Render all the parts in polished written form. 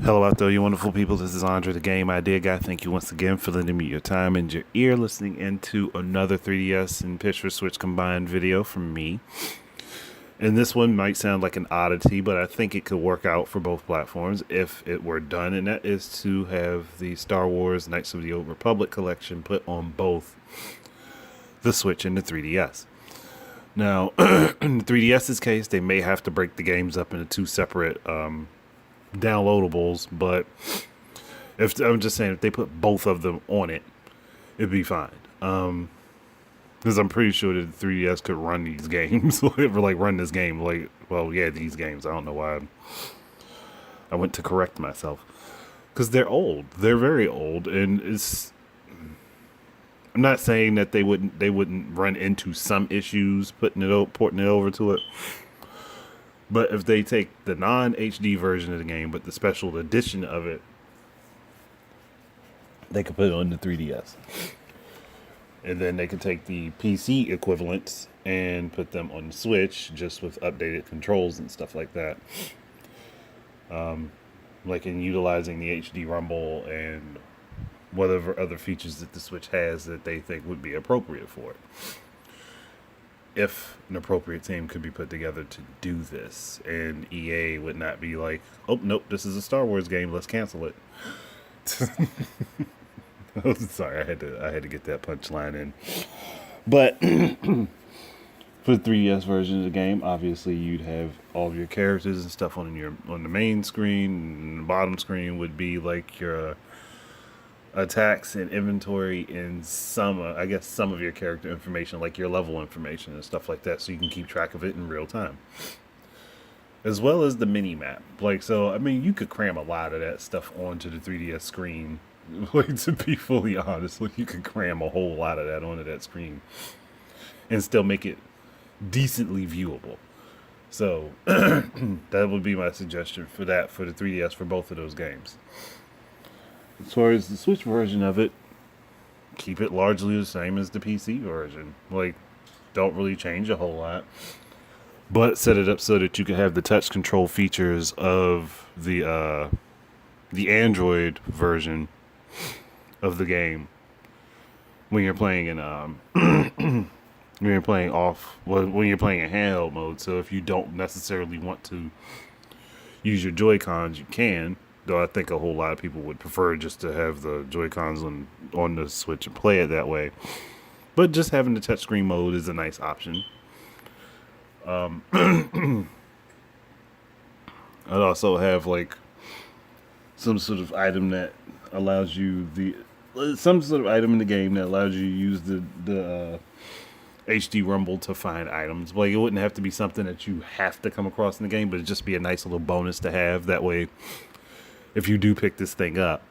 Hello out there, you wonderful people. This is Andre, the Game Idea Guy. Thank you once again for lending me your time and your ear listening into another 3DS and Pitch for Switch combined video from me. And this one might sound like an oddity, but I think it could work out for both platforms if it were done. And that is to have the Star Wars Knights of the Old Republic collection put on both the Switch and the 3DS. Now, in the 3DS's case, they may have to break the games up into two separate downloadables, but if I'm just saying, if they put both of them on it, it'd be fine. Because I'm pretty sure that the 3DS could run these games, or like run this game, these games. I don't know why I went to correct myself, because they're old. They're very old, and I'm not saying that they wouldn't run into some issues porting it over to it. But if they take the non-HD version of the game, but the special edition of it, they could put it on the 3DS. And then they could take the PC equivalents and put them on the Switch, just with updated controls and stuff like that. Like in utilizing the HD Rumble and whatever other features that the Switch has that they think would be appropriate for it. If an appropriate team could be put together to do this, and EA would not be like, oh nope, this is a Star Wars game, let's cancel it. Oh, sorry, I had to get that punchline in. But for the 3DS version of the game, obviously you'd have all of your characters and stuff on the main screen, and the bottom screen would be like your attacks and inventory, and some of your character information, like your level information and stuff like that, so you can keep track of it in real time, as well as the mini map. You could cram a lot of that stuff onto the 3DS screen. To be fully honest, you could cram a whole lot of that onto that screen and still make it decently viewable. So that would be my suggestion for the 3DS for both of those games. As far as the Switch version of it, keep it largely the same as the PC version. Don't really change a whole lot. But set it up so that you can have the touch control features of the Android version of the game when you're playing in when you're playing in handheld mode. So if you don't necessarily want to use your Joy-Cons, you can. Though I think a whole lot of people would prefer just to have the Joy-Cons on the Switch and play it that way. But just having the touchscreen mode is a nice option. I'd also have some sort of item that allows you some sort of item in the game that allows you to use the HD Rumble to find items. It wouldn't have to be something that you have to come across in the game, but it'd just be a nice little bonus to have. That way, if you do pick this thing up,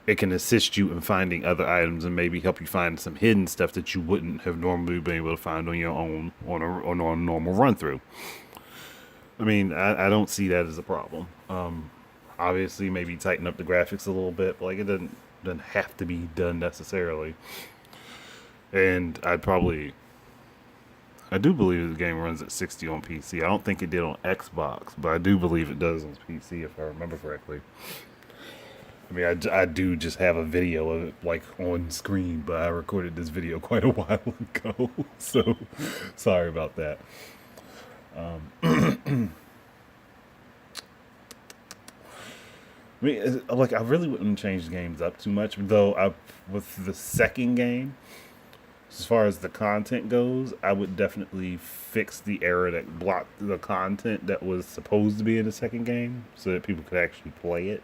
it can assist you in finding other items and maybe help you find some hidden stuff that you wouldn't have normally been able to find on your own on a normal run through. I don't see that as a problem. Obviously, maybe tighten up the graphics a little bit, but it doesn't have to be done necessarily. And I do believe the game runs at 60 on PC. I don't think it did on Xbox, but I do believe it does on PC if I remember correctly. I do just have a video of it on screen, but I recorded this video quite a while ago, so sorry about that. I really wouldn't change the games up too much, though. With the second game, as far as the content goes, I would definitely fix the error that blocked the content that was supposed to be in the second game, so that people could actually play it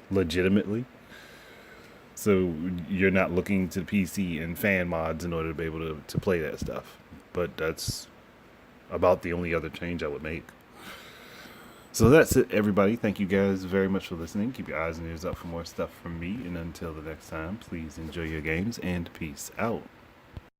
legitimately. So you're not looking to the PC and fan mods in order to be able to play that stuff. But that's about the only other change I would make. So that's it, everybody. Thank you guys very much for listening. Keep your eyes and ears up for more stuff from me. And until the next time, please enjoy your games and peace out.